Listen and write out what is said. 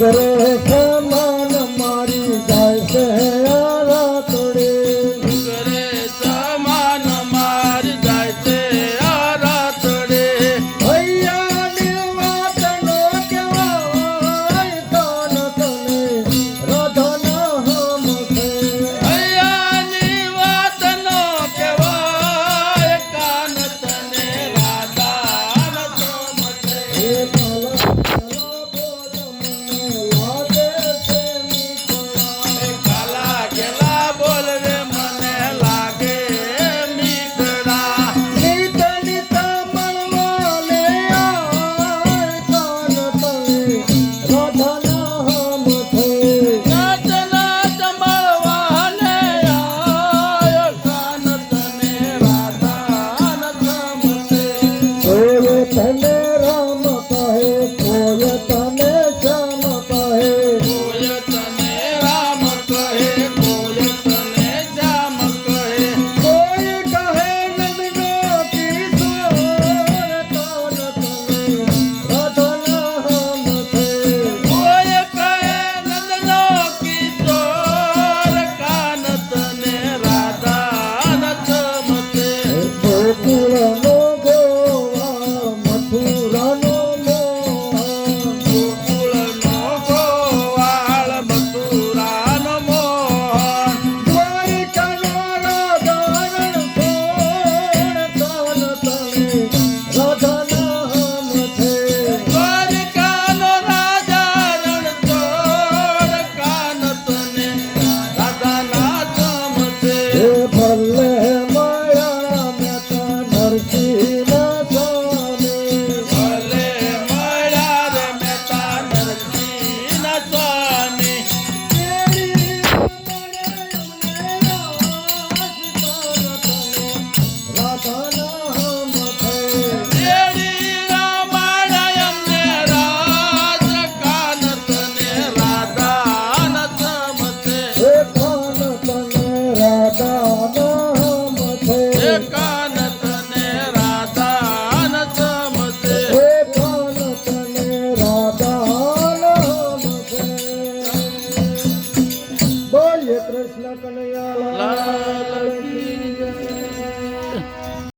ડુગરે સમાન મારી જાય છે રાતોડે ડુગરે સમાન મારી જાય છે આ રાતડે હૈયાની વાત નો કહેવાય કાન તને રાધાના હમ છે હૈયાની વાત નો કહેવાય કાન તને રાધા ન સમજે હે કાલા કાલા બોલ મને લાગે છે મીઠડા કાલા કેલા બોલ રે કૃષ્ણ કનૈયા લાલ કી